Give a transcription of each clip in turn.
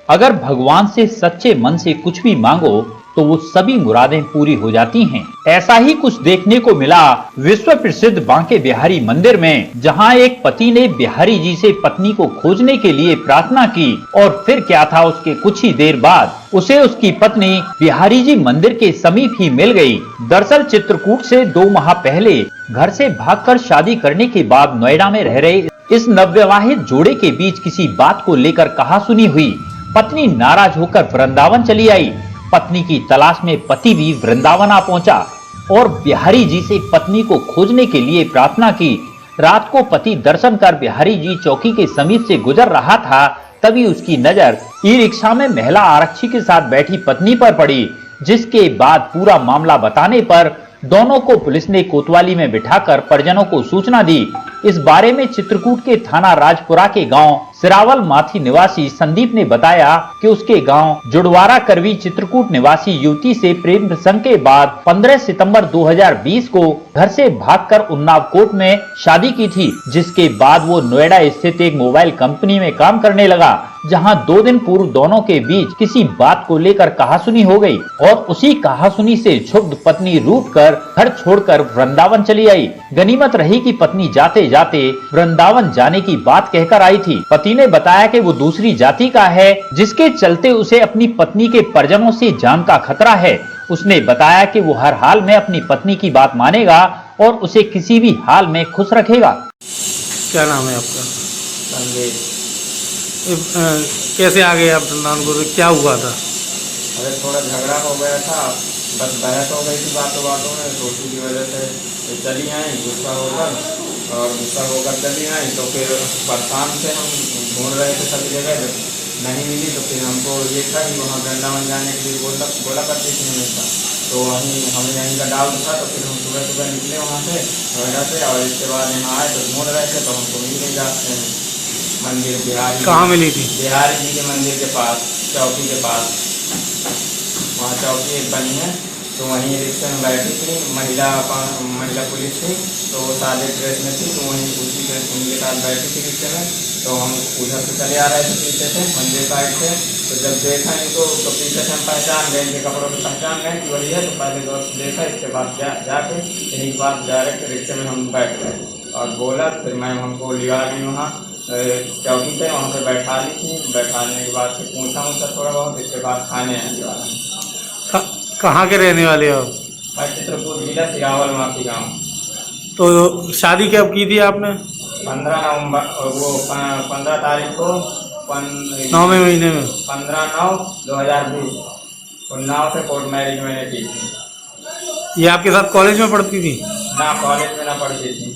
अगर भगवान से सच्चे मन से कुछ भी मांगो तो वो सभी मुरादें पूरी हो जाती हैं। ऐसा ही कुछ देखने को मिला विश्व प्रसिद्ध बांके बिहारी मंदिर में, जहां एक पति ने बिहारी जी से पत्नी को खोजने के लिए प्रार्थना की और फिर क्या था, उसके कुछ ही देर बाद उसे उसकी पत्नी बिहारी जी मंदिर के समीप ही मिल गई। दरअसल चित्रकूट से 2 माह पहले घर से भागकर शादी करने के बाद नोएडा में रह रहे इस नवविवाहित जोड़े के बीच किसी बात को लेकर कहासुनी हुई। पत्नी नाराज होकर वृंदावन चली आई। पत्नी की तलाश में पति भी वृंदावन आ पहुंचा और बिहारी जी से पत्नी को खोजने के लिए प्रार्थना की। रात को पति दर्शन कर बिहारी जी चौकी के समीप से गुजर रहा था, तभी उसकी नजर ई रिक्शा में महिला आरक्षी के साथ बैठी पत्नी पर पड़ी, जिसके बाद पूरा मामला बताने पर दोनों को पुलिस ने कोतवाली में बिठाकर परिजनों को सूचना दी। इस बारे में चित्रकूट के थाना राजपुरा के गांव सिरावल माथी निवासी संदीप ने बताया कि उसके गांव जुड़वारा करवी चित्रकूट निवासी युवती से प्रेम प्रसंग के बाद 15 सितंबर 2020 को घर से भागकर उन्नाव कोट में शादी की थी, जिसके बाद वो नोएडा स्थित एक मोबाइल कंपनी में काम करने लगा, जहां 2 दिन पूर्व दोनों के बीच किसी बात को लेकर कहासुनी हो गई और उसी कहासुनी से क्षुब्ध पत्नी रूठकर घर छोड़कर वृंदावन चली आई। गनीमत रही कि पत्नी जाते जाते वृंदावन जाने की बात कहकर आई थी। पति ने बताया कि वो दूसरी जाति का है, जिसके चलते उसे अपनी पत्नी के परिजनों से जान का खतरा है। उसने बताया कि वो हर हाल में अपनी पत्नी की बात मानेगा और उसे किसी भी हाल में खुश रखेगा। क्या नाम है आपका? संदेश। कैसे आ गए आप वृंदावन? क्या हुआ था? अरे थोड़ा झगड़ा हो गया था, बस बहस हो गई थी बातों बातों में, तो उसी की वजह से तो चली आई गुस्सा होकर, और गुस्सा होकर चली आई। तो फिर परेशान से हम ढूंढ रहे थे सभी जगह, जब नहीं मिली तो फिर हमको ये था कि वहाँ वृंदावन जाने के लिए बोला करती थी हमेशा। तो वहीं हमें यहीं का डाउट था, तो फिर हम सुबह सुबह निकले वहाँ से नोएडा से, और इसके बाद यहाँ आए तो ढूंढ रहे थे, तो हमको मिल नहीं जाते हैं मंदिर बिहारी। कहाँ मिली थी? बिहारी जी के मंदिर के पास, चौकी के पास, वहाँ चौकी एक बनी है, तो वहीं रिक्शे में बैठी थी महिला पुलिस थी, तो वो सादे ड्रेस में थी, तो वहीं उनके साथ बैठी थी रिक्शे में। तो हम उधर से चले आ रहे थे पीछे से मंदिर साइड से, तो जब देखा इनको तो पीछे से हम पहचान गए, इनके कपड़ों से पहचान गए कि वही है। तो पहले दोस्त देखा, इसके बाद जाके इन्हीं के बाद डायरेक्ट रिक्शे में हम बैठ गए और बोला, फिर मैम हमको लिया गई वहाँ चौकी पे, वहाँ पे बैठा ली थी। बैठाने के बाद फिर पूछा थोड़ा बहुत, इसके बाद खाने आने वाला। कहाँ के रहने वाले हो? मैं चित्रकूट जिला सिरावल माफी गाँव। तो शादी कब की थी आपने? 15 नवंबर, वो 15 तारीख को 9वें महीने में 15/9/2020 उन्नाव से कोर्ट मैरिज मैंने की थी। ये आपके साथ कॉलेज में पढ़ती थी? ना कॉलेज में ना पढ़ती थी,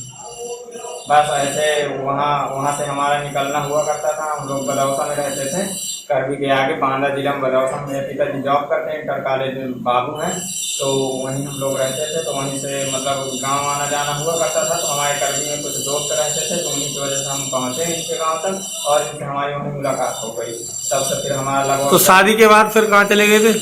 बस ऐसे वहाँ से हमारा निकलना हुआ करता था। हम लोग बदौसा में रहते थे, करवी के आगे बांदा जिला में बदौसा में। मेरे पिताजी जॉब करते हैं, इंटर कॉलेज में बाबू हैं, तो वहीं हम लोग रहते थे। तो वहीं से मतलब गांव आना जाना हुआ करता था। तो हमारे करवी में कुछ दोस्त रहते थे, तो उन्हीं की वजह से हम पहुँचे इनके गाँव तक, और इनसे हमारी वहीं मुलाकात हो गई। तब से फिर हमारा लगभग। तो शादी के बाद फिर कहाँ चले गए थे?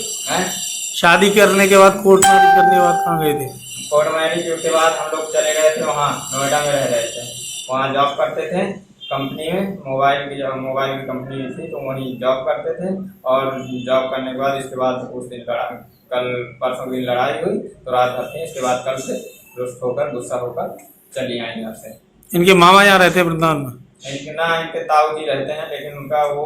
शादी करने के बाद, कोर्ट मैरिज करने के बाद कहाँ गए थे? कोर्ट मैरिज के बाद हम लोग चले गए थे वहाँ नोएडा में रह रहे थे। वहाँ जॉब करते थे कंपनी में, मोबाइल की कंपनी थी, तो वहीं जॉब करते थे। और जॉब करने के बाद इसके बाद उस दिन कल परसों दिन लड़ाई हुई, तो रात भर थी। इसके बाद कल से रुष्ट होकर गुस्सा होकर चली आई घर से। इनके मामा यहाँ रहते हैं वृंदावन में? इनके ताऊ जी रहते हैं, लेकिन उनका वो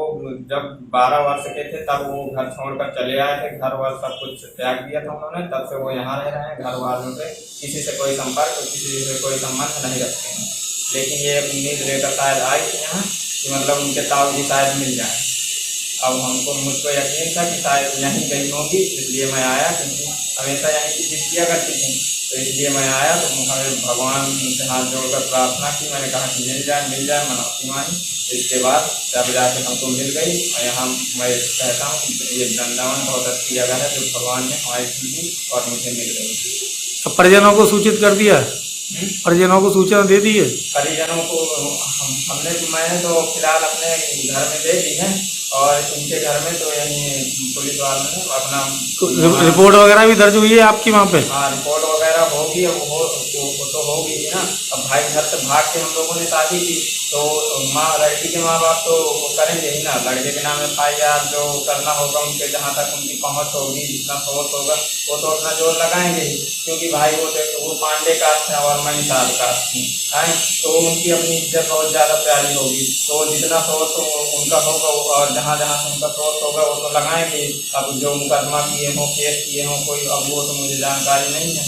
जब 12 वर्ष के थे तब वो घर छोड़कर चले आए थे। घर वर सब कुछ त्याग दिया था उन्होंने, तब से वो यहाँ रह रहे हैं। घर वालों से किसी से कोई संपर्क, किसी से कोई संबंध नहीं रखते हैं। लेकिन ये उम्मीद लेकर शायद आई थी यहाँ कि मतलब उनके ताऊ जी शायद मिल जाए। अब मुझको यकीन था कि शायद यहीं गई होगी, इसलिए मैं आया, क्योंकि हमेशा यहीं की जिद किया करती थी, तो इसलिए मैं आया। तो हमें भगवान से हाथ जोड़कर प्रार्थना की, मैंने कहा कि मिल जाए मनौती मानी। इसके बाद जब जाकर हमको मिल गई, और यहाँ मैं कहता हूँ कि ये वृंदावन बहुत अच्छी जगह है, जो भगवान ने हमारी की और मुझे मिल गई। तो परिजनों को सूचित कर दिया? परिजनों को सूचना दे दी है? परिजनों को मैंने तो फिलहाल अपने घर में दे दी है, और इनके घर में तो यही पुलिस वालों ने अपना रिपोर्ट वगैरह भी दर्ज हुई है आपकी वहाँ पे? हाँ, रिपोर्ट वगैरह होगी, वो तो होगी ही ना। अब भाई घर से भाग के हम लोगों ने शादी की तो लड़की के माँ बाप तो वो करेंगे ही ना, लड़के के नाम FIR जो करना होगा उनके, जहाँ तक उनकी पहुँच होगी, जितना सोर्स होगा वो तो अपना जोर लगाएंगे ही, क्योंकि भाई वो पांडे कास्ट है और मैं निषाद कास्ट हूँ है, तो उनकी अपनी इज्जत बहुत ज़्यादा प्यारी होगी, तो जितना सोर्स उनका होगा और जहाँ जहाँ से उनका सोर्स होगा वो तो लगाएंगे। अब जो मुकदमा किए हों, केस किए हों कोई, अब वो तो मुझे जानकारी नहीं है,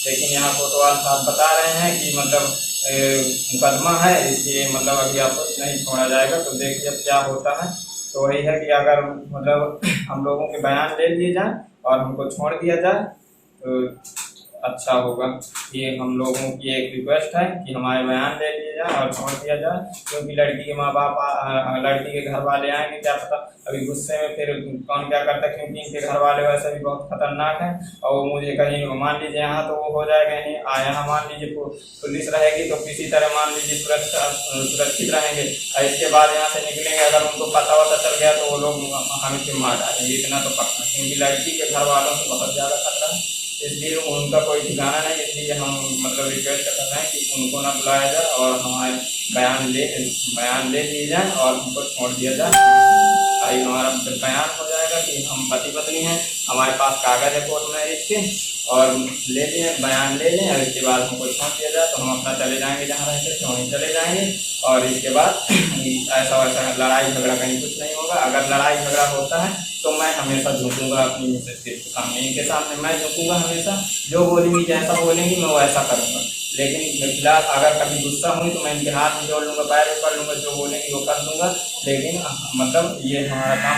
लेकिन यहाँ कोतवाल साहब बता रहे हैं कि मतलब मुकदमा है इसलिए मतलब अभी आपको नहीं छोड़ा जाएगा। तो देखिए अब क्या होता है। तो वही है कि अगर मतलब हम लोगों के बयान ले लिए जाए और हमको छोड़ दिया जाए तो अच्छा होगा। ये हम लोगों की एक रिक्वेस्ट है कि हमारे बयान ले लिए जाए और छोड़ दिया जाए, क्योंकि लड़की के माँ बाप लड़की के घर वाले आएंगे, क्या पता अभी गुस्से में फिर कौन क्या करता है, क्योंकि इनके घर वाले वैसे भी बहुत खतरनाक हैं। और वो मुझे कहीं मान लीजिए यहाँ तो वो हो जाएगा नहीं, यहाँ मान लीजिए पुलिस रहेगी तो किसी तरह मान लीजिए सुरक्षित रहेंगे, और इसके बाद यहाँ से निकलेंगे अगर उनको पता चल गया तो वो लोग हमें फिर मार डालेंगे, इतना तो पक्का, क्योंकि लड़की के घर वालों से बहुत ज़्यादा खतरा है, इसलिए उनका कोई ठिकाना नहीं। इसलिए हम मतलब रिक्वेस्ट कर रहे हैं कि उनको ना बुलाया जाए और हमारे बयान ले लिए जाए और उनको छोड़ दिया जाए। भाई हमारा बयान हो जाएगा कि हम पति पत्नी हैं, हमारे पास कागज है कोर्ट मैरिज के, और ले लें बयान ले लें और इसके बाद हमको छोड़ दिया जाए तो हम अपना चले जाएंगे, जहाँ रहते थे वहीं चले जाएंगे। और इसके बाद ऐसा वैसा लड़ाई झगड़ा कहीं कुछ नहीं होगा। अगर लड़ाई झगड़ा होता है तो मैं हमेशा झुकूंगा अपनी मिसेज के सामने, इनके सामने मैं झुकूंगा हमेशा, जो बोलेंगी जैसा बोलेंगी मैं वैसा करूँगा। लेकिन फिलहाल अगर कभी गुस्सा हुई तो मैं इनके हाथ में जोड़ लूँगा, पैर में पड़ लूँगा, जो बोलेंगी वो कर दूँगा। लेकिन मतलब ये हमारा काम